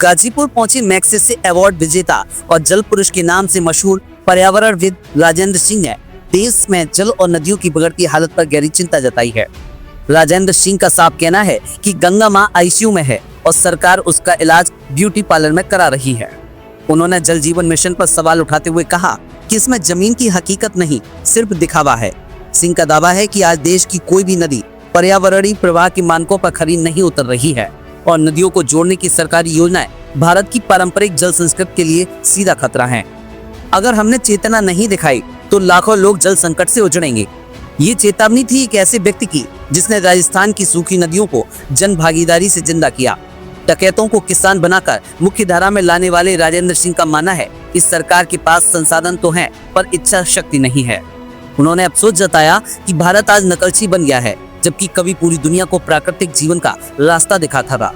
गाजीपुर पहुंचे Magsaysay award विजेता और जल पुरुष के नाम से मशहूर पर्यावरणविद राजेंद्र सिंह ने देश में जल और नदियों की बिगड़ती हालत पर गहरी चिंता जताई है। राजेंद्र सिंह का साफ कहना है कि गंगा मां आईसीयू में है और सरकार उसका इलाज ब्यूटी पार्लर में करा रही है। उन्होंने जल जीवन मिशन पर सवाल उठाते हुए कहा कि इसमें जमीन की हकीकत नहीं, सिर्फ दिखावा है। सिंह का दावा है कि आज देश की कोई भी नदी पर्यावरणीय प्रवाह के मानकों पर खरी नहीं उतर रही है और नदियों को जोड़ने की सरकारी योजनाएं भारत की पारंपरिक जल संस्कृति के लिए सीधा खतरा हैं। अगर हमने चेतना नहीं दिखाई तो लाखों लोग जल संकट से उजड़ेंगे। ये चेतावनी थी एक ऐसे व्यक्ति की जिसने राजस्थान की सूखी नदियों को जन भागीदारी से जिंदा किया। डकैतों को किसान बनाकर मुख्य धारा में लाने वाले राजेंद्र सिंह का मानना है कि सरकार के पास संसाधन तो हैं पर इच्छा शक्ति नहीं है। उन्होंने अफसोस जताया कि भारत आज नकलची बन गया है, जबकि कभी पूरी दुनिया को प्राकृतिक जीवन का रास्ता दिखाता था।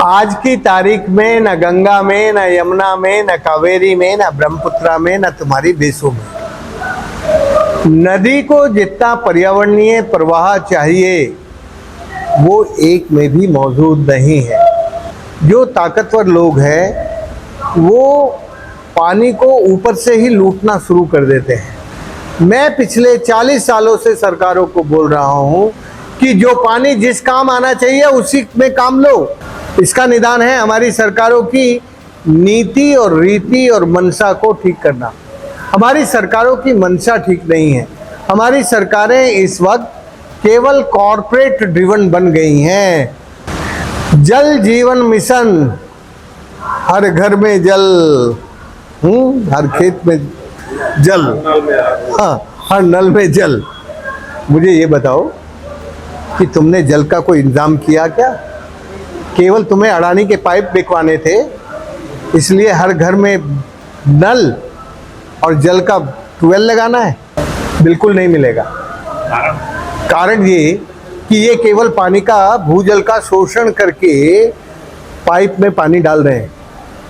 आज की तारीख में न गंगा में, न यमुना में, न कावेरी में, न ब्रह्मपुत्रा में, न तुम्हारी देशों में नदी को जितना पर्यावरणीय प्रवाह चाहिए वो एक में भी मौजूद नहीं है। जो ताकतवर लोग हैं वो पानी को ऊपर से ही लूटना शुरू कर देते हैं। मैं पिछले 40 सालों से सरकारों को बोल रहा हूं कि जो पानी जिस काम आना चाहिए उसी में काम लो। इसका निदान है हमारी सरकारों की नीति और रीति और मंशा को ठीक करना। हमारी सरकारों की मंशा ठीक नहीं है। हमारी सरकारें इस वक्त केवल कॉरपोरेट ड्रिवन बन गई हैं। जल जीवन मिशन, हर घर में जल, हर खेत में जल, हाँ, हर नल में जल। मुझे ये बताओ कि तुमने जल का कोई इंतजाम किया क्या? केवल तुम्हें अडानी के पाइप बिकवाने थे, इसलिए हर घर में नल और जल का ट्यूबवेल लगाना है? बिल्कुल नहीं मिलेगा। कारण ये कि ये केवल पानी का, भूजल का शोषण करके पाइप में पानी डाल रहे हैं।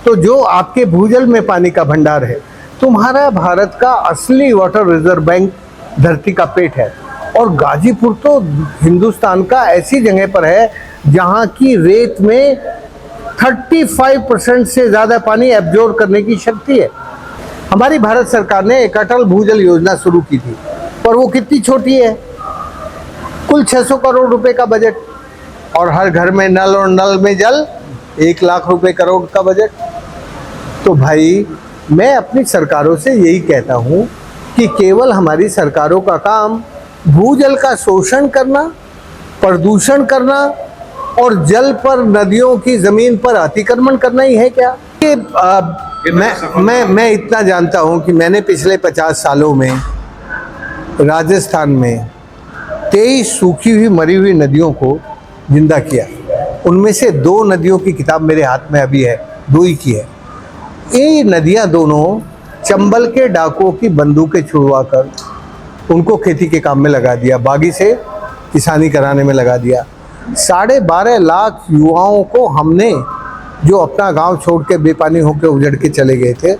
तो जो आपके भूजल में पानी का भंडार है, तुम्हारा भारत का असली वाटर रिजर्व बैंक धरती का पेट है। और गाजीपुर तो हिंदुस्तान का ऐसी जगह पर है जहाँ की रेत में 35% से ज़्यादा पानी एब्जॉर्ब करने की शक्ति है। हमारी भारत सरकार ने एक अटल भूजल योजना शुरू की थी, पर वो कितनी छोटी है, कुल 600 करोड़ रुपए का बजट, और हर घर में नल और नल में जल 1 लाख रुपए करोड़ का बजट। तो भाई मैं अपनी सरकारों से यही कहता हूँ कि केवल हमारी सरकारों का काम भूजल का शोषण करना, प्रदूषण करना और जल पर, नदियों की जमीन पर अतिक्रमण करना ही है क्या? मैं इतना जानता हूँ कि मैंने पिछले 50 सालों में राजस्थान में 23 सूखी हुई मरी हुई नदियों को जिंदा किया। उनमें से 2 नदियों की किताब मेरे हाथ में अभी है, 2 ही की है। ये नदियाँ दोनों चंबल के डाकुओं की बंदूकें छुड़वा कर उनको खेती के काम में लगा दिया, बागी से किसानी कराने में लगा दिया। 12.5 लाख युवाओं को हमने, जो अपना गांव छोड़ के बेपानी होकर उजड़ के चले गए थे,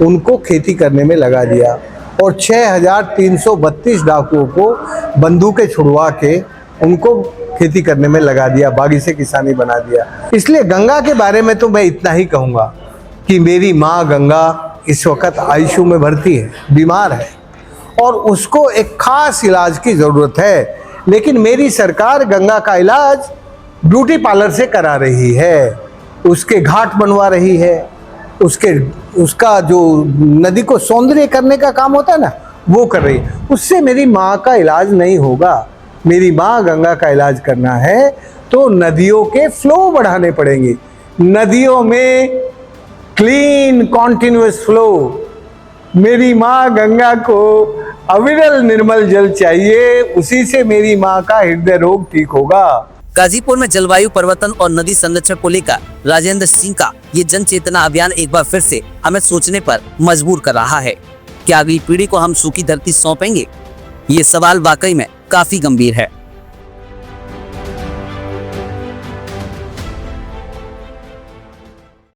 उनको खेती करने में लगा दिया। और 6332 डाकुओं को बंदूकें छुड़वा के उनको खेती करने में लगा दिया, बागी से किसानी बना दिया। इसलिए गंगा के बारे में तो मैं इतना ही कहूँगा कि मेरी माँ गंगा इस वक्त आईसीयू में भर्ती है, बीमार है और उसको एक खास इलाज की ज़रूरत है। लेकिन मेरी सरकार गंगा का इलाज ब्यूटी पार्लर से करा रही है, उसके घाट बनवा रही है, उसका जो नदी को सौंदर्य करने का काम होता है ना, वो कर रही है। उससे मेरी माँ का इलाज नहीं होगा। मेरी माँ गंगा का इलाज करना है तो नदियों के फ्लो बढ़ाने पड़ेंगे। नदियों में क्लीन कॉन्टिन्यूअस फ्लो। मेरी माँ गंगा को अविरल निर्मल जल चाहिए, उसी से मेरी माँ का हृदय रोग ठीक होगा। गाजीपुर में जलवायु परिवर्तन और नदी संरक्षण को लेकर राजेंद्र सिंह का ये जन चेतना अभियान एक बार फिर से हमें सोचने पर मजबूर कर रहा है। क्या अगली पीढ़ी को हम सूखी धरती सौंपेंगे? ये सवाल वाकई में काफी गंभीर है।